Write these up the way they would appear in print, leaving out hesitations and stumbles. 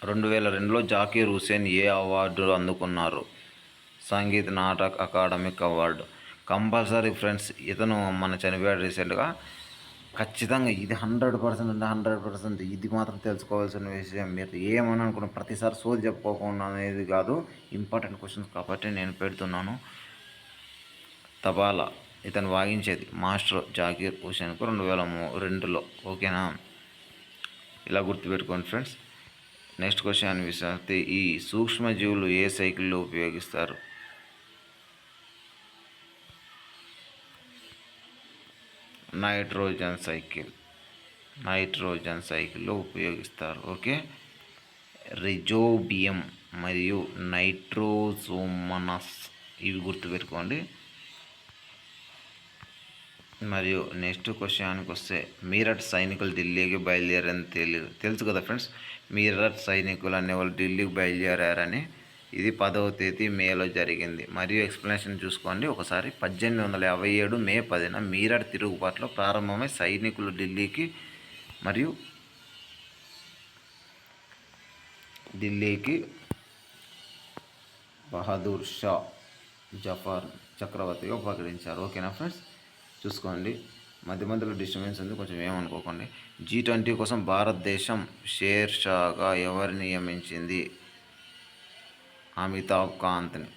2002లో జాకీర్ హుస్సేన్ ఏ అవార్డు అందుకున్నారు? Sangeet Natak academic award. Compulsory friends, ఇతను మన చనిపోయాడు రీసెంట్గా. ఖచ్చితంగా ఇది 100% అంటే 100%, ఇది మాత్రం తెలుసుకోవాల్సిన విషయం. మీరు ఏమని అనుకున్న ప్రతిసారి సోది చెప్పుకోకుండా అనేది కాదు, ఇంపార్టెంట్ క్వశ్చన్స్ కాబట్టి నేను పెడుతున్నాను. తబాలా ఇతను వాయించేది మాస్టర్ జాకీర్ హుస్సేన్కు 2002లో. ఓకేనా, ఇలా గుర్తుపెట్టుకోండి ఫ్రెండ్స్. నెక్స్ట్ క్వశ్చన్ అనిపిస్తే, ఈ సూక్ష్మజీవులు ఏ సైకిల్లో ఉపయోగిస్తారు? నైట్రోజన్ సైకిల్లో ఉపయోగిస్తారు. ఓకే, రిజోబియం మరియు నైట్రోజోమనస్, ఇవి గుర్తుపెట్టుకోండి. మరియు నెక్స్ట్ క్వశ్చన్కి వస్తే, మీరట్ సైనికులు ఢిల్లీకి బయలుదేరని తెలుసు కదా ఫ్రెండ్స్. మీరట్ సైనికులు అనేవాళ్ళు ఢిల్లీకి బయలుదేరారని. ఇది 10వ తేదీ మేలో జరిగింది. మరియు ఎక్స్ప్లెనేషన్ చూసుకోండి ఒకసారి. 1857 మే 10న మీరట్ తిరుగుబాటులో ప్రారంభమై సైనికులు ఢిల్లీకి బహదూర్ షా జఫర్ చక్రవర్తిగా ప్రకటించారు. ఓకేనా ఫ్రెండ్స్, చూసుకోండి. మధ్యలో డిస్టర్బెన్స్ ఉంది, కొంచెం ఏమనుకోకండి. G20 కోసం భారతదేశం షేర్ షాగా ఎవరిని నియమించింది? అమితాబ్ కాంత్ని.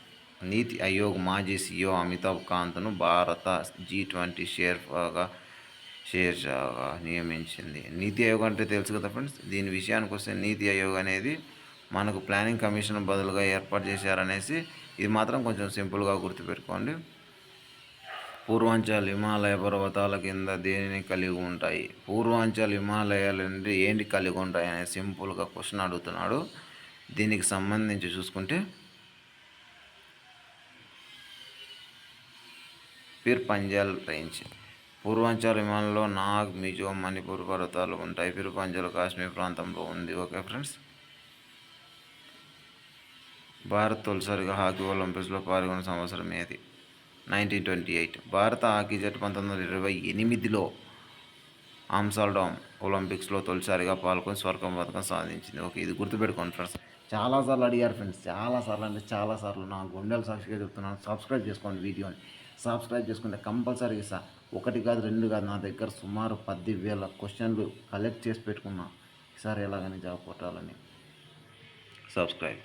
నీతి ఆయోగ్ మాజీ CEO అమితాబ్ కాంత్ను భారత G20 షేర్ షాగా నియమించింది. నీతి ఆయోగ్ అంటే తెలుసు కదా ఫ్రెండ్స్. దీని విషయానికి వస్తే, నీతి ఆయోగ్ అనేది మనకు ప్లానింగ్ కమిషన్ బదులుగా ఏర్పాటు చేశారనేసి, ఇది మాత్రం కొంచెం సింపుల్గా గుర్తుపెట్టుకోండి. పూర్వాంచల్ హిమాలయ పర్వతాల కింద దేనిని కలిగి ఉంటాయి? పూర్వాంచల్ హిమాలయాల నుండి ఏంటి కలిగి ఉంటాయి అనే సింపుల్గా క్వశ్చన్ అడుగుతున్నాడు. దీనికి సంబంధించి చూసుకుంటే, పిర్ పంజల్ రేంజ్. పూర్వాంచల్ హిమాలయంలో నాగ్, మిజో, మణిపూర్ పర్వతాలు ఉంటాయి. పిర్ పంజల్ కాశ్మీర్ ప్రాంతంలో ఉంది. Okay friends. భారత్ తొలిసారిగా హాకీ ఒలింపిక్స్లో పాల్గొన్న సంవత్సరం ఏది? 1928. భారత హాకీ జట్టు 1928లో ఆమ్స్టర్డామ్ ఒలింపిక్స్లో తొలిసారిగా పాల్గొని స్వర్ణ పథకం సాధించింది. ఓకే, ఇది గుర్తుపెట్టుకోండి ఫ్రెండ్స్. చాలాసార్లు అడిగారు ఫ్రెండ్స్, చాలాసార్లు నా గుండెల సాక్షిగా చెప్తున్నాను. సబ్స్క్రైబ్ చేసుకోండి, వీడియోని సబ్స్క్రైబ్ చేసుకుంటే కంపల్సరీ ఇస్తా. 1 కాదు 2 కాదు, నా దగ్గర సుమారు 10,000 క్వశ్చన్లు కలెక్ట్ చేసి పెట్టుకున్నా. ఈసారి ఎలాగని జాబ్ కొట్టాలని. సబ్స్క్రైబ్.